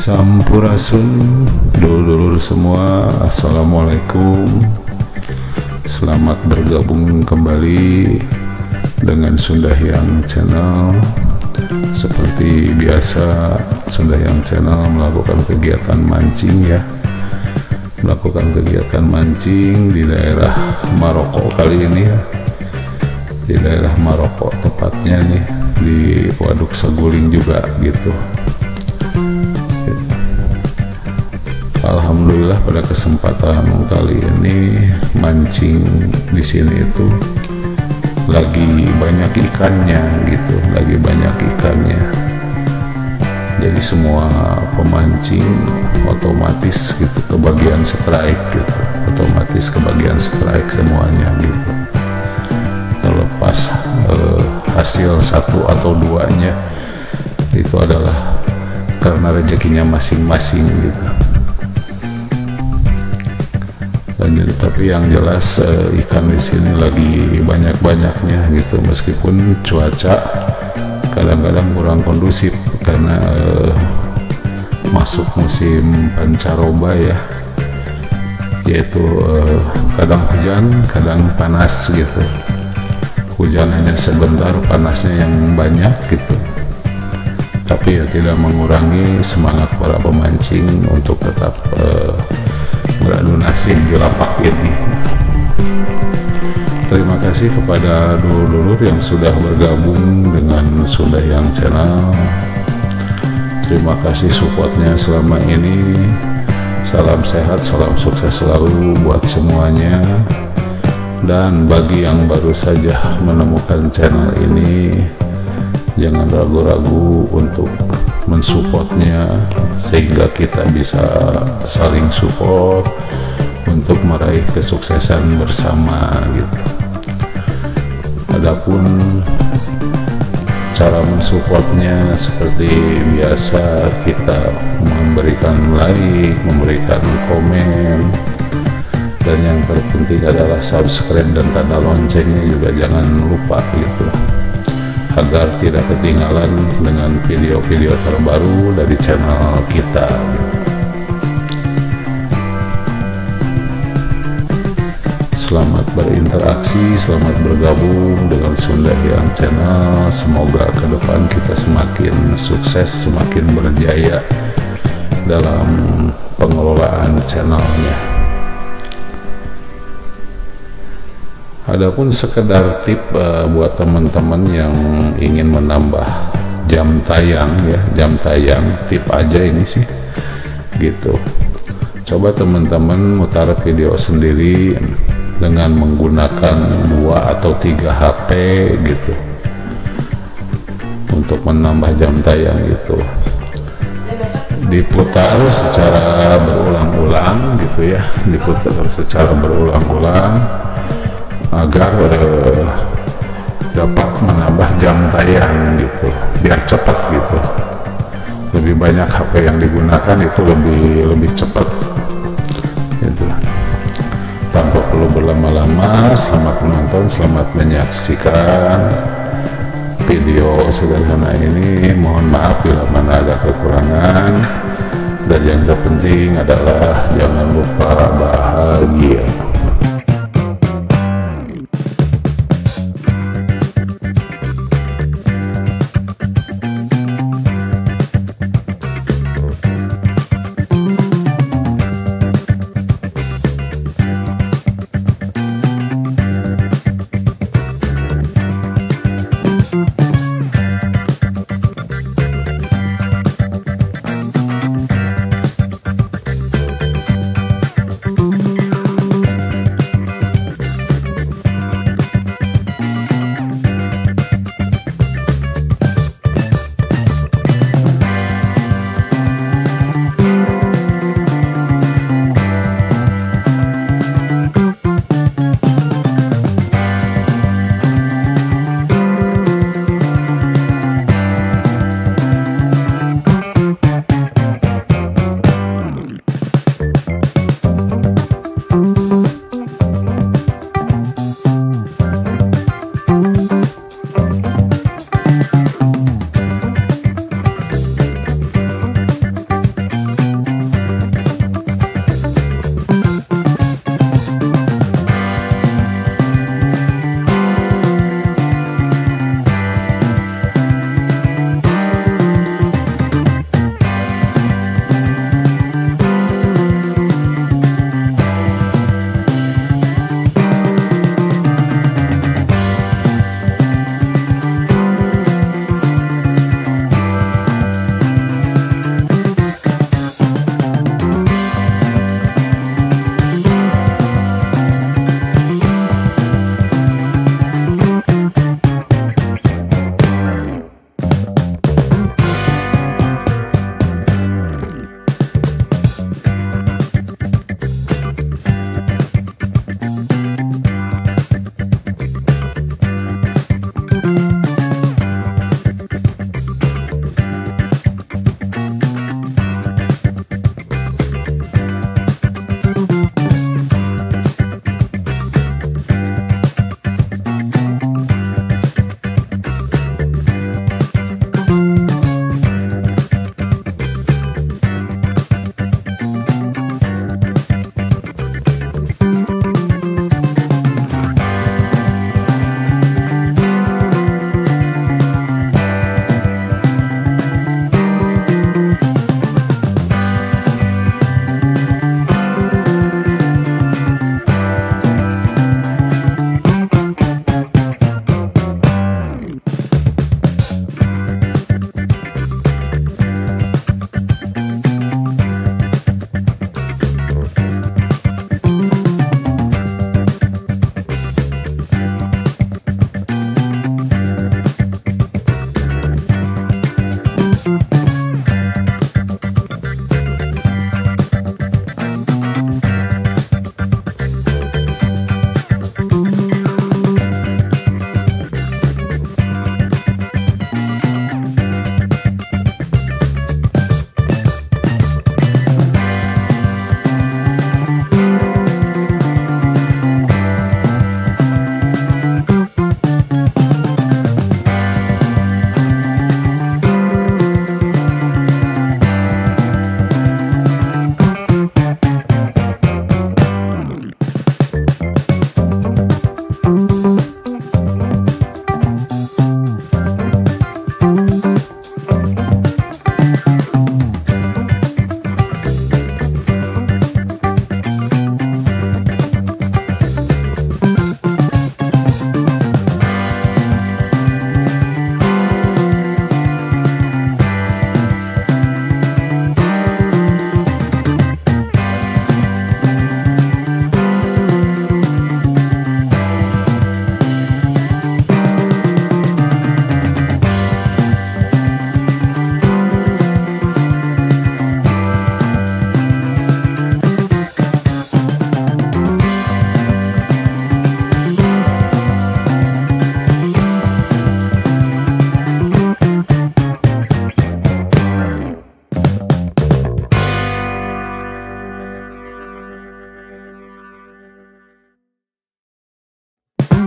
Sampurasun, dulur-dulur semua, assalamualaikum. Selamat bergabung kembali dengan Sunda Hyang Channel. Seperti biasa, Sunda Hyang Channel melakukan kegiatan mancing ya. Melakukan kegiatan mancing di daerah Maroko kali ini ya. Di daerah Maroko tepatnya nih, di Waduk Saguling juga gitu. Alhamdulillah pada kesempatan kali ini mancing di sini itu lagi banyak ikannya gitu, lagi banyak ikannya. Jadi semua pemancing otomatis gitu kebagian strike gitu, otomatis kebagian strike semuanya gitu. Terlepas hasil satu atau duanya itu adalah karena rezekinya masing-masing gitu. Tapi yang jelas ikan di sini lagi banyak-banyaknya gitu, meskipun cuaca kadang-kadang kurang kondusif karena masuk musim pancaroba ya, yaitu kadang hujan kadang panas gitu. Hujan hanya sebentar, panasnya yang banyak gitu, tapi ya tidak mengurangi semangat para pemancing untuk tetap beradu nasib di lapak ini. Terima kasih kepada dulur-dulur yang sudah bergabung dengan Sunda Hyang Channel. Terima kasih supportnya selama ini. Salam sehat, salam sukses selalu buat semuanya. Dan bagi yang baru saja menemukan channel ini, jangan ragu-ragu untuk mensupportnya sehingga kita bisa saling support untuk meraih kesuksesan bersama gitu. Adapun cara mensupportnya seperti biasa, kita memberikan like, memberikan komen, dan yang terpenting adalah subscribe dan tanda loncengnya juga jangan lupa gitu, agar tidak ketinggalan dengan video-video terbaru dari channel kita. Selamat berinteraksi, selamat bergabung dengan Sunda Hyang Channel. Semoga ke depan kita semakin sukses, semakin berjaya dalam pengelolaan channelnya. Adapun sekedar tip buat teman-teman yang ingin menambah jam tayang ya, jam tayang, tip aja ini sih gitu. Coba teman-teman mutar video sendiri dengan menggunakan 2 atau 3 HP gitu untuk menambah jam tayang itu. Diputar secara berulang-ulang gitu ya, diputar secara berulang-ulang agar dapat menambah jam tayang gitu, biar cepat gitu. Lebih banyak HP yang digunakan itu lebih cepat gitu. Tanpa perlu berlama-lama, selamat menonton, selamat menyaksikan video sederhana ini. Mohon maaf bila mana ada kekurangan, dan yang terpenting adalah jangan lupa bahagia.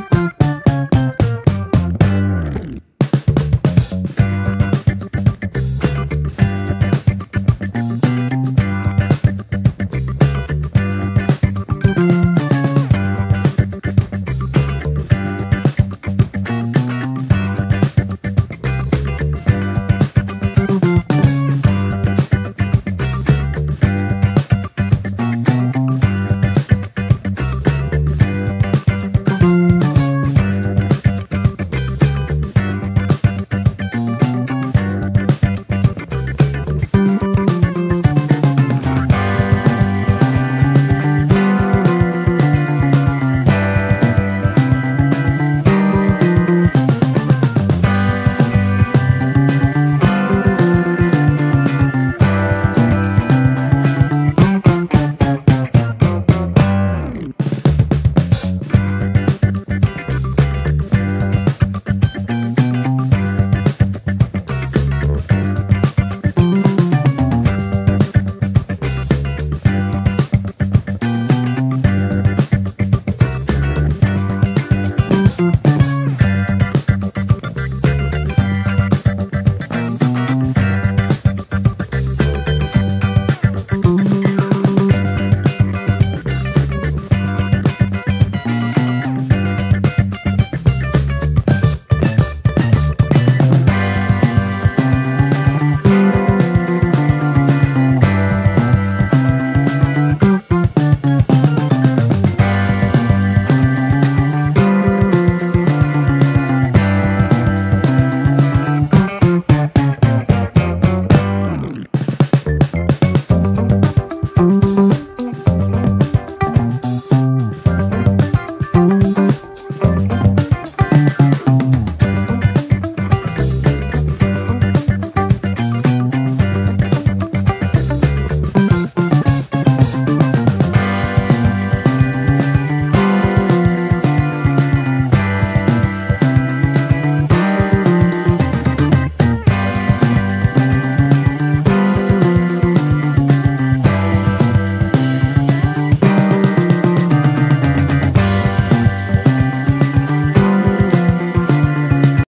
Thank you.